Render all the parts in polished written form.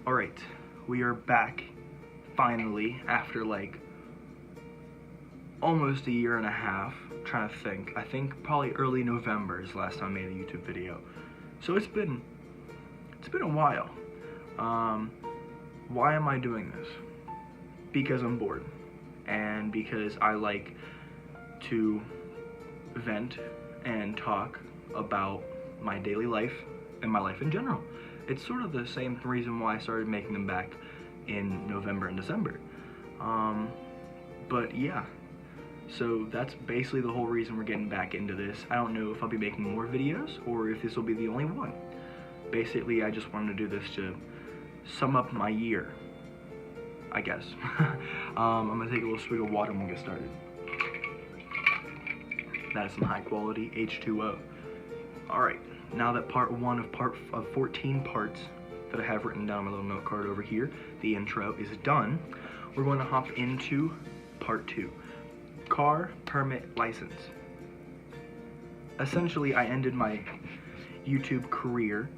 Alright, we are back, finally, after like almost a year and a half. I'm trying to think. I think probably early November is the last time I made a YouTube video. So it's been a while. Why am I doing this? Because I'm bored. And because I like to vent and talk about my daily life and my life in general. It's sort of the same reason why I started making them back in November and December. But yeah, so that's basically the whole reason we're getting back into this. I don't know if I'll be making more videos or if this will be the only one. Basically, I just wanted to do this to sum up my year, I guess. I'm gonna take a little swig of water and we'll get started. That is some high quality H2O. Alright, now that part one of 14 parts that I have written down on my little note card over here, the intro is done, we're going to hop into part two. Car permit license. Essentially, I ended my YouTube career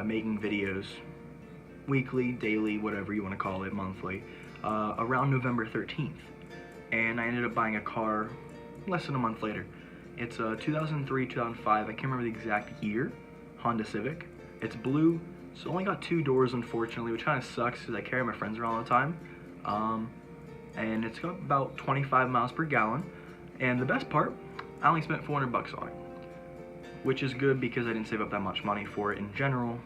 making videos weekly, daily, whatever you want to call it, monthly, around November 13th. And I ended up buying a car less than a month later. It's a 2003, 2005, I can't remember the exact year, Honda Civic. It's blue, it's only got 2 doors unfortunately, which kind of sucks because I carry my friends around all the time. And it's got about 25 miles per gallon. And the best part, I only spent $400 on it, which is good because I didn't save up that much money for it in general.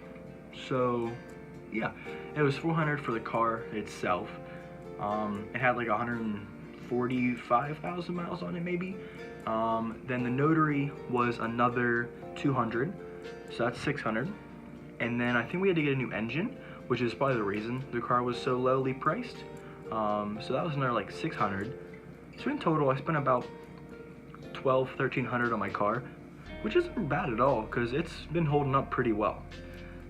So yeah, it was $400 for the car itself. It had like 145,000 miles on it maybe. Then the notary was another 200, so that's 600. And then I think we had to get a new engine, which is probably the reason the car was so lowly priced. So that was another like 600. So in total I spent about $1,300 on my car, which isn't bad at all because it's been holding up pretty well.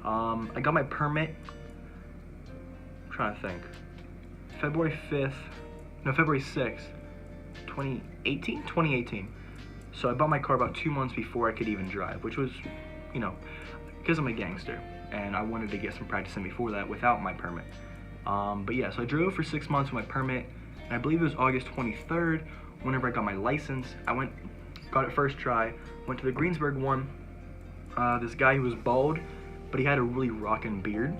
I got my permit, I'm trying to think, February 6th, 2018. So I bought my car about 2 months before I could even drive, which was, you know, because I'm a gangster and I wanted to get some practice in before that without my permit. But yeah, so I drove for 6 months with my permit, and I believe it was August 23rd whenever I got my license. I got it first try, went to the Greensburg one. This guy who was bald, but he had a really rockin' beard.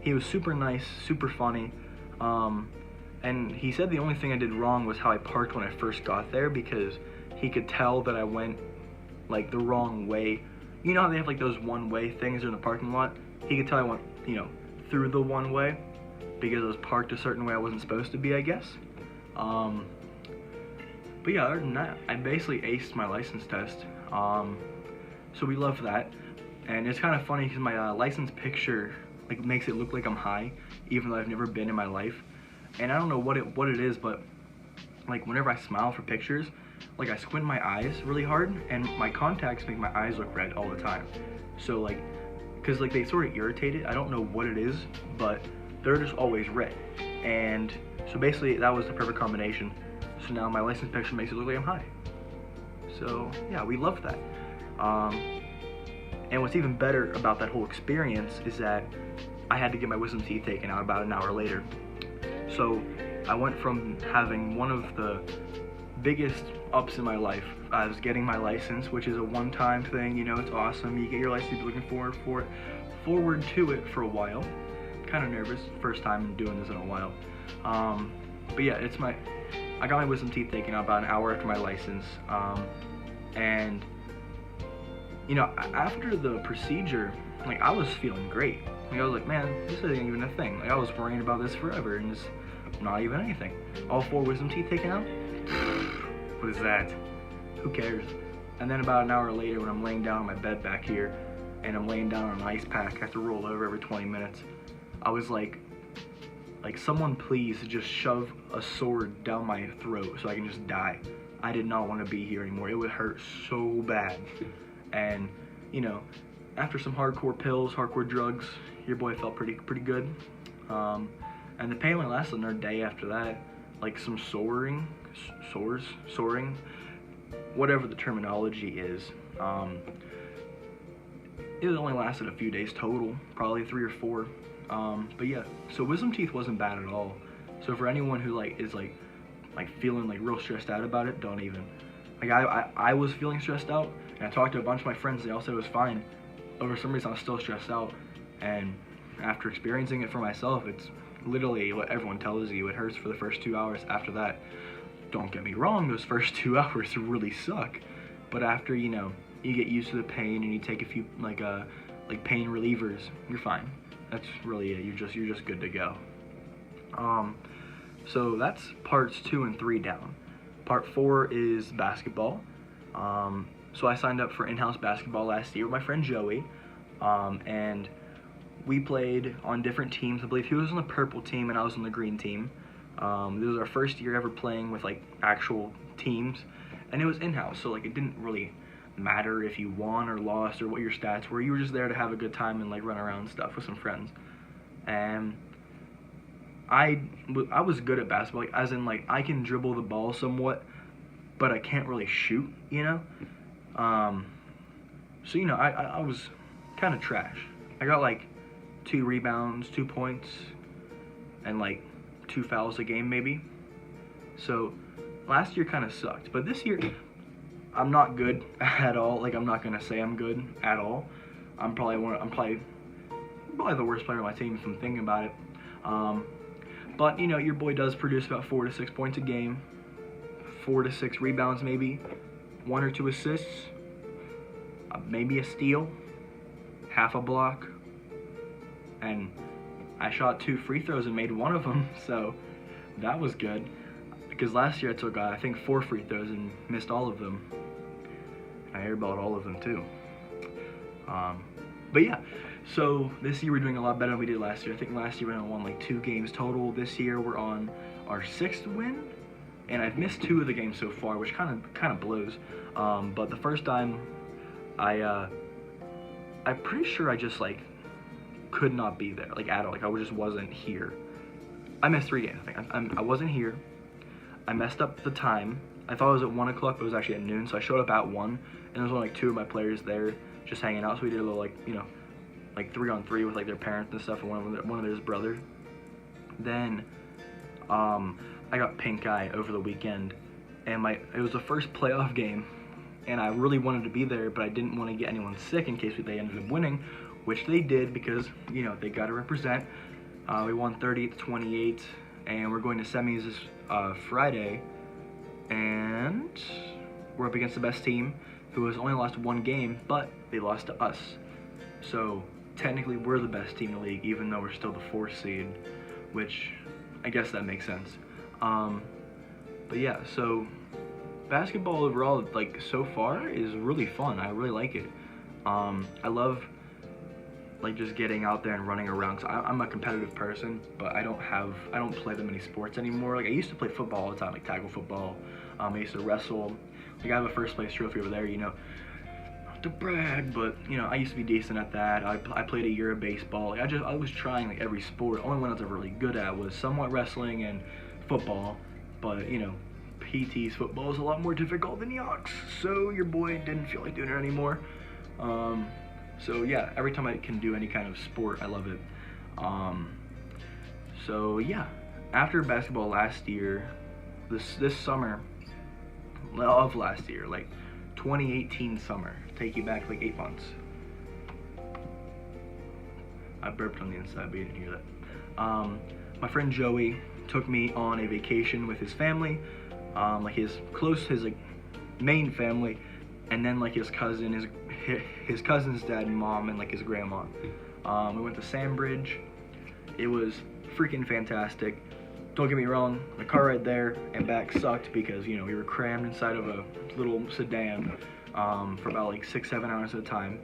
He was super nice, super funny. And he said the only thing I did wrong was how I parked when I first got there, because he could tell that I went like the wrong way. You know how they have like those one-way things in the parking lot? He could tell I went, you know, through the one way because I was parked a certain way I wasn't supposed to be, I guess. But yeah, other than that, I basically aced my license test. So we love that. And it's kind of funny because my license picture like makes it look like I'm high, even though I've never been in my life. And I don't know what it is, but like whenever I smile for pictures, like I squint my eyes really hard, and my contacts make my eyes look red all the time. So like, cause like they sort of irritate it. I don't know what it is, but they're just always red. And so basically that was the perfect combination. So now my license picture makes it look like I'm high. So yeah, we love that. And what's even better about that whole experience is that I had to get my wisdom teeth taken out about an hour later. So I went from having one of the biggest ups in my life as getting my license, which is a one-time thing, you know, it's awesome. You get your license, you're looking forward to it for a while. Kind of nervous, first time doing this in a while. But yeah, I got my wisdom teeth taken out about an hour after my license. And you know, after the procedure, like I was feeling great. Like, I was like, man, this isn't even a thing. Like I was worrying about this forever, and it's not even anything. All 4 wisdom teeth taken out? What is that? Who cares? And then about an hour later, when I'm laying down on my bed back here, and I'm laying down on an ice pack, I have to roll over every 20 minutes. I was like someone please just shove a sword down my throat so I can just die. I did not want to be here anymore. It would hurt so bad. And you know, after some hardcore pills, hardcore drugs, your boy felt pretty good. And the pain only lasted another day after that. Like some soaring, whatever the terminology is. It only lasted a few days total, probably 3 or 4, But yeah, so wisdom teeth wasn't bad at all. So for anyone who is feeling real stressed out about it, don't even. I was feeling stressed out, and I talked to a bunch of my friends. They all said it was fine. But for some reason, I was still stressed out. And after experiencing it for myself, it's literally what everyone tells you. It hurts for the first 2 hours. After that, don't get me wrong, those first 2 hours really suck. But after you get used to the pain and you take a few pain relievers, you're fine. That's really it. You're just good to go. So that's parts 2 and 3 down. Part 4 is basketball. So I signed up for in-house basketball last year with my friend Joey, and we played on different teams. I believe he was on the purple team and I was on the green team. This was our first year ever playing with actual teams, and it was in-house, so it didn't really matter if you won or lost or what your stats were. You were just there to have a good time and run around and stuff with some friends. And I was good at basketball, as in I can dribble the ball somewhat, but I can't really shoot, So I was kind of trash. I got 2 rebounds, 2 points, and 2 fouls a game maybe. So last year kind of sucked, but this year I'm not good at all. I'm not gonna say I'm good at all. I'm probably the worst player on my team if I'm thinking about it. But your boy does produce about 4 to 6 points a game, 4 to 6 rebounds maybe, 1 or 2 assists, maybe a steal, half a block, and I shot 2 free throws and made 1 of them, so that was good. Because last year I took I think 4 free throws and missed all of them. I airballed all of them too. But yeah, so this year we're doing a lot better than we did last year. I think last year we won 2 games total. This year we're on our 6th win, and I've missed 2 of the games so far, which kind of blows. But the first time, I'm pretty sure I just could not be there at all. I just wasn't here. I missed 3 games. I think I wasn't here. I messed up the time. I thought it was at 1 o'clock, but it was actually at noon. So I showed up at 1, and there was only 2 of my players there just hanging out. So we did a little 3-on-3 with their parents and stuff, and one of theirs brother. Then I got pink eye over the weekend, and it was the first playoff game, and I really wanted to be there, but I didn't want to get anyone sick in case they ended up winning, which they did because they got to represent. We won 30-28, and we're going to semis this Friday, and we're up against the best team, who has only lost 1 game, but they lost to us. So technically we're the best team in the league, even though we're still the 4th seed, which I guess that makes sense. But yeah, so basketball overall, so far, is really fun. I really like it. I love just getting out there and running around. Cause I'm a competitive person, but I don't play that many sports anymore. I used to play football all the time, tackle football. I used to wrestle. I have a first place trophy over there, not to brag, but I used to be decent at that. I played a year of baseball. I was trying every sport. Only one I was ever really good at was somewhat wrestling and football, but PT's football is a lot more difficult than Yox, so your boy didn't feel like doing it anymore. So yeah, every time I can do any kind of sport, I love it. So yeah, after basketball last year, this summer of last year, 2018 summer, take you back 8 months. I burped on the inside, but you didn't hear that. My friend Joey took me on a vacation with his family, his main family, and then his cousin, his cousin's dad and mom, and his grandma. We went to Sandbridge. It was freaking fantastic. Don't get me wrong, the car ride there and back sucked because we were crammed inside of a little sedan for about 6-7 hours at a time.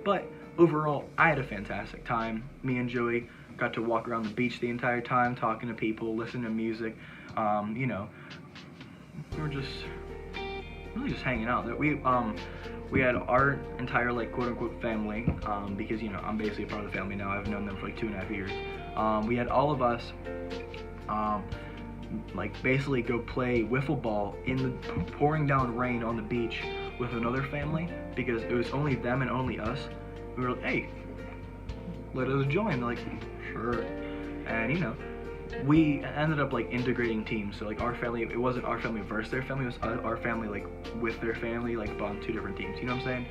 But overall, I had a fantastic time. Me and Joey got to walk around the beach the entire time, talking to people, listening to music. We were just really just hanging out. We had our entire quote unquote family, because I'm basically a part of the family now. I've known them for 2.5 years. We had all of us basically go play wiffle ball in the pouring down rain on the beach with another family, because it was only them and only us. We were like, hey, let us join. They're like, sure. And you know, we ended up like integrating teams. So like our family, it wasn't our family versus their family, it was our family like with their family, like on 2 different teams. You know what I'm saying?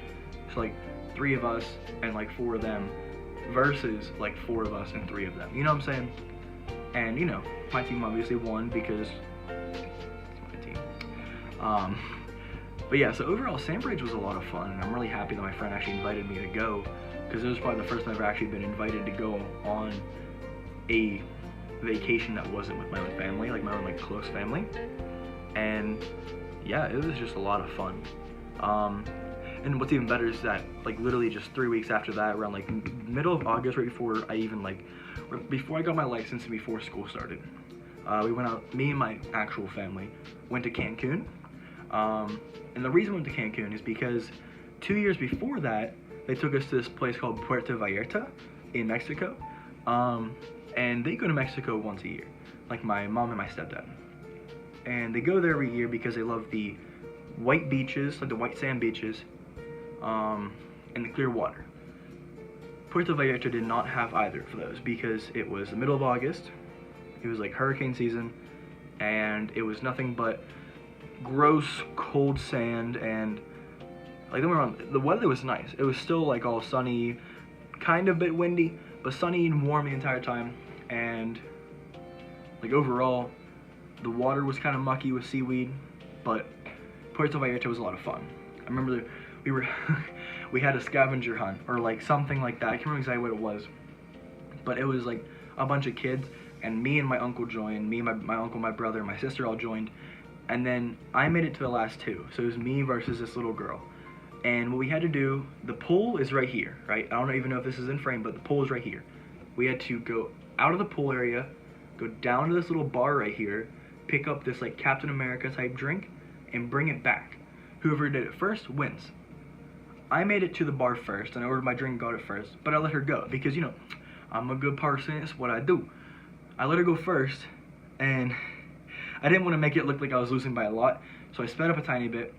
So like 3 of us and like 4 of them versus like 4 of us and 3 of them. You know what I'm saying? And you know, my team obviously won because it's my team. But yeah, so overall, Sandbridge was a lot of fun, and I'm really happy that my friend actually invited me to go, because it was probably the first time I've ever actually been invited to go on a vacation that wasn't with my own family, like my own like close family. And yeah, it was just a lot of fun. And what's even better is that like literally just 3 weeks after that, around like middle of August, right before I even like before I got my license and before school started, we went out, me and my actual family went to Cancun. And the reason we went to Cancun is because 2 years before that, they took us to this place called Puerto Vallarta in Mexico. And they go to Mexico once a year, like my mom and my stepdad. And they go there every year because they love the white beaches, like the white sand beaches, and the clear water. Puerto Vallarta did not have either of those because it was the middle of August, it was like hurricane season, and it was nothing but gross cold sand. And like, don't get me wrong, the weather was nice. It was still like all sunny, kind of a bit windy, but sunny and warm the entire time. And like overall, the water was kind of mucky with seaweed, but Puerto Vallarta was a lot of fun. I remember that we had a scavenger hunt or like something like that. I can't remember exactly what it was, but it was like a bunch of kids, and me and my uncle joined. Me and my uncle, my brother, and my sister all joined. And then I made it to the last 2. So it was me versus this little girl. And what we had to do, the pool is right here, right? I don't even know if this is in frame, but the pool is right here. We had to go out of the pool area, go down to this little bar right here, pick up this like Captain America type drink, and bring it back. Whoever did it first wins. I made it to the bar first, and I ordered my drink and got it first, but I let her go because, you know, I'm a good person, it's what I do. I let her go first, and I didn't want to make it look like I was losing by a lot, so I sped up a tiny bit,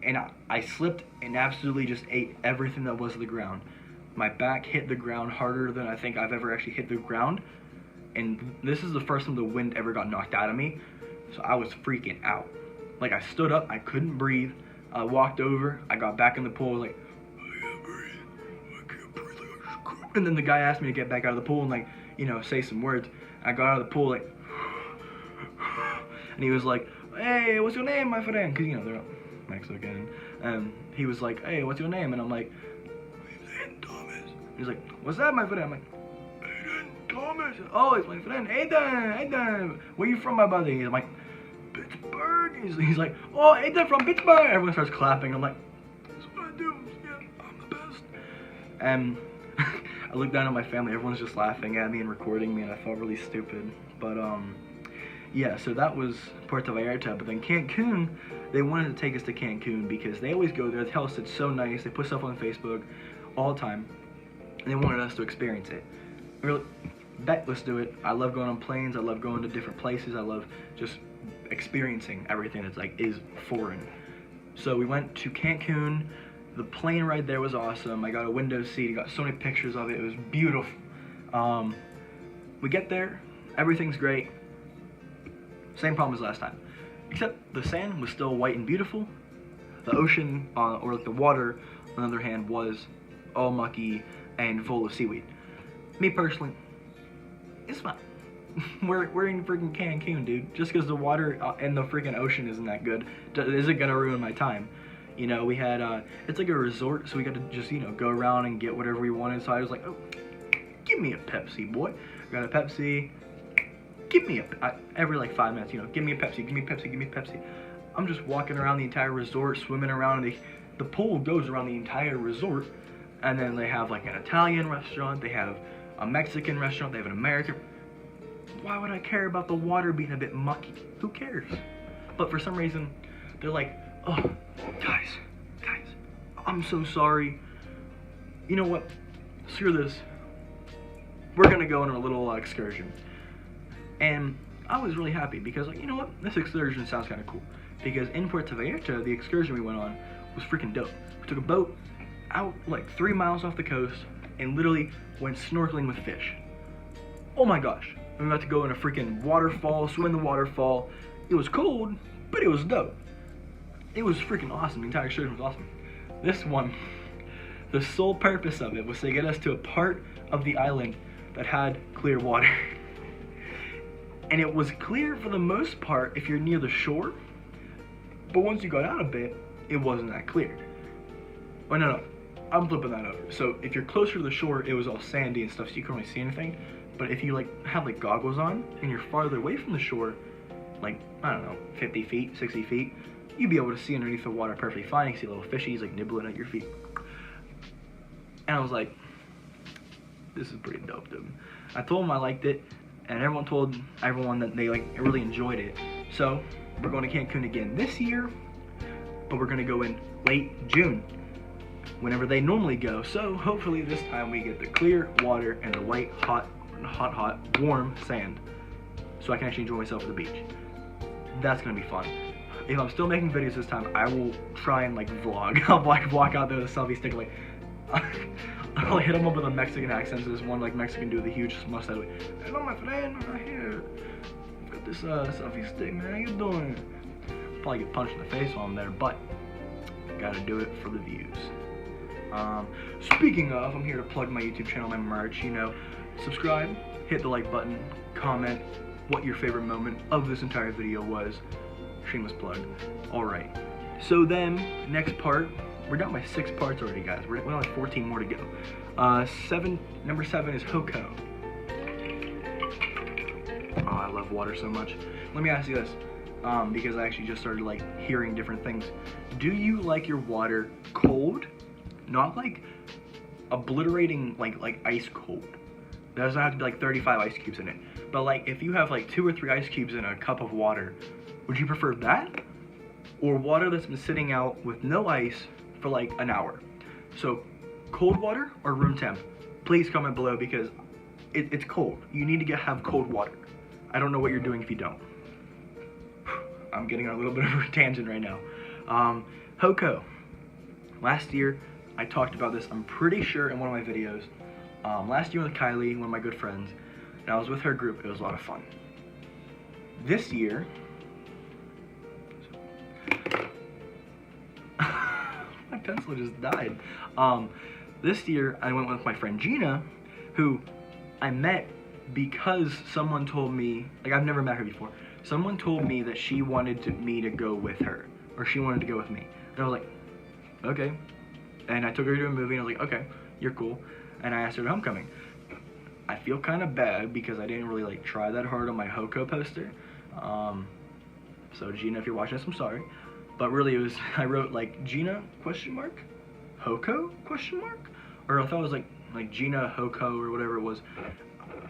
and I slipped and absolutely just ate everything that was the ground. My back hit the ground harder than I think I've ever actually hit the ground, and this is the first time the wind ever got knocked out of me, so I was freaking out. Like, I stood up, I couldn't breathe, I walked over, I got back in the pool, like, I can't breathe, and then the guy asked me to get back out of the pool and, like, you know, say some words. I got out of the pool, like, and he was like, hey, what's your name, my friend? Because, you know, they're Mexican. He was like, hey, what's your name? And I'm like, Thomas. He's like, what's that, my friend? I'm like, Aiden Thomas. Oh, it's my friend, Aiden. Where you from, my buddy? I'm like, Pittsburgh. He's like, oh, Aiden from Pittsburgh. Everyone starts clapping. I'm like, that's what I do. Yeah, I'm the best. And I looked down at my family. Everyone's just laughing at me and recording me, and I felt really stupid. But yeah, so that was Puerto Vallarta. But then Cancun, they wanted to take us to Cancun because they always go there. They tell us it's so nice. They put stuff on Facebook all the time, and they wanted us to experience it. We were like, bet, let's do it. I love going on planes. I love going to different places. I love just experiencing everything that's like is foreign. So we went to Cancun. The plane ride there was awesome. I got a window seat. I got so many pictures of it. It was beautiful. We get there. Everything's great. Same problem as last time. Except the sand was still white and beautiful. The ocean, or like the water, on the other hand, was all mucky and full of seaweed. Me personally, it's fine. We're in freaking Cancun, dude. Just because the water in the freaking ocean isn't that good, isn't gonna ruin my time. You know, we had, it's like a resort, so we got to just, you know, go around and get whatever we wanted. So I was like, oh, give me a Pepsi, boy. I got a Pepsi. Give me every like 5 minutes, you know, give me a Pepsi, give me a Pepsi, give me a Pepsi. I'm just walking around the entire resort, swimming around. The pool goes around the entire resort. And then they have like an Italian restaurant, they have a Mexican restaurant, they have an American. Why would I care about the water being a bit mucky? Who cares? But for some reason, they're like, oh, guys, I'm so sorry. You know what? Screw this. We're gonna go on a little excursion. And I was really happy because, like, you know what? This excursion sounds kind of cool. Because in Puerto Vallarta, the excursion we went on was freaking dope. We took a boat out like 3 miles off the coast, and literally went snorkeling with fish. Oh my gosh. We got to go in a freaking waterfall, swim in the waterfall. It was cold, but it was dope. It was freaking awesome. The entire excursion was awesome. This one, the sole purpose of it was to get us to a part of the island that had clear water. And it was clear for the most part if you're near the shore, but once you got out a bit, it wasn't that clear. Oh no, I'm flipping that over. So if you're closer to the shore, it was all sandy and stuff, so you couldn't really see anything. But if you like have like goggles on and you're farther away from the shore, like, I don't know, 50 feet, 60 feet, you'd be able to see underneath the water perfectly fine. You can see little fishies like nibbling at your feet. And I was like, this is pretty dope, dude. I told them I liked it, and everyone told everyone that they like really enjoyed it. So we're going to Cancun again this year, but we're going to go in late June, whenever they normally go. So hopefully this time we get the clear water and the white, hot, warm sand, so I can actually enjoy myself at the beach. That's going to be fun. If I'm still making videos this time, I will try and like vlog. I'll like walk out there with a selfie stick, like I'll hit them up with a Mexican accent. So this one like Mexican dude with a huge mustache, like, hello my friend, I'm right here. I've got this selfie stick, man. How you doing? Probably get punched in the face while I'm there, but gotta do it for the views. Speaking of, I'm here to plug my YouTube channel, my merch. You know, subscribe, hit the like button, comment what your favorite moment of this entire video was. Shameless plug. Alright, so then next part, we're down by 6 parts already, guys. We only have 14 more to go. Number 7 is Hoko. Oh, I love water so much. Let me ask you this, because I actually just started like hearing different things. Do you like your water cold? Not like obliterating like ice cold. There doesn't have to be like 35 ice cubes in it. But like if you have like 2 or 3 ice cubes in a cup of water, would you prefer that? Or water that's been sitting out with no ice for like an hour? So cold water or room temp? Please comment below, because it's cold. You need to have cold water. I don't know what you're doing if you don't. I'm getting on a little bit of a tangent right now. Hoko. Last year, I talked about this, I'm pretty sure, in one of my videos. Last year with Kylie, one of my good friends, and I was with her group. It was a lot of fun. This year, my pencil just died. This year, I went with my friend Gina, who I met because someone told me, like I've never met her before, someone told me that she wanted me to go with her, or she wanted to go with me. And I was like, okay. And I took her to a movie, and I was like, okay, you're cool. And I asked her to homecoming. I feel kind of bad because I didn't really like try that hard on my Hoko poster. So Gina, if you're watching this, I'm sorry. But really it was, I wrote like Gina question mark? Hoko question mark? Or I thought it was like Gina Hoko or whatever it was.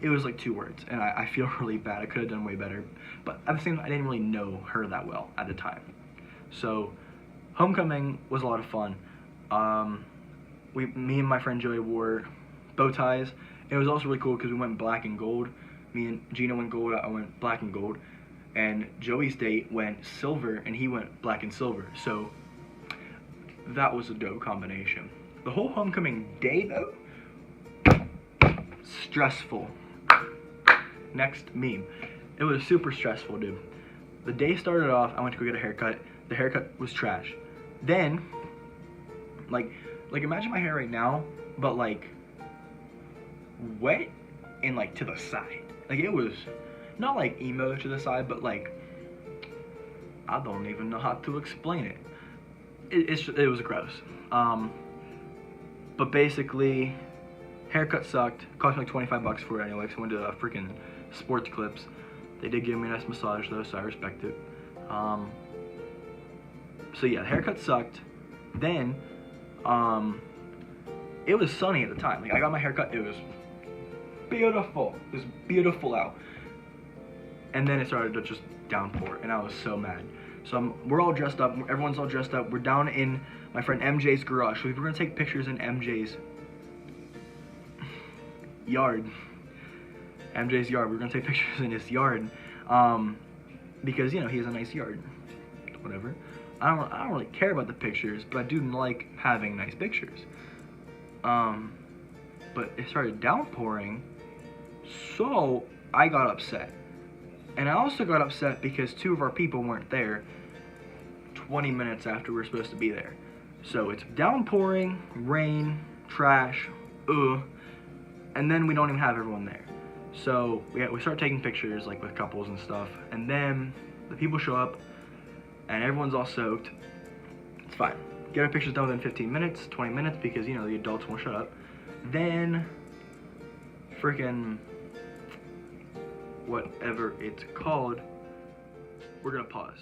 It was like 2 words, and I feel really bad. I could have done way better. But at the same time, I didn't really know her that well at the time. So homecoming was a lot of fun. Me and my friend Joey wore bow ties. It was also really cool because we went black and gold. Me and Gina went gold, I went black and gold. And Joey's date went silver, and he went black and silver. So that was a dope combination. The whole homecoming day, though, stressful. Next meme. It was super stressful, dude. The day started off, I went to go get a haircut. The haircut was trash. Then, like imagine my hair right now, but like wet and like to the side. Like it was not like emo to the side, but like I don't even know how to explain it. It was gross. But basically, haircut sucked. Cost me like 25 bucks for it anyway, so I went to freaking Sports Clips. They did give me a nice massage though, so I respect it. So yeah, the haircut sucked. Then, it was sunny at the time. Like I got my haircut, it was beautiful. It was beautiful out. And then it started to just downpour, and I was so mad. So we're all dressed up. Everyone's all dressed up. We're down in my friend MJ's garage. So we're gonna take pictures in MJ's yard. MJ's yard. We're gonna take pictures in his yard, because you know he has a nice yard. Whatever. I don't really care about the pictures, but I do like having nice pictures. but it started downpouring, so I got upset. And I also got upset because 2 of our people weren't there 20 minutes after we were supposed to be there. So it's downpouring, rain, trash, and then we don't even have everyone there. So we start taking pictures like with couples and stuff, and then the people show up and everyone's all soaked. It's fine. Get our pictures done within 15 minutes, 20 minutes, because, you know, the adults won't shut up. Then, freaking, whatever it's called, we're gonna pause.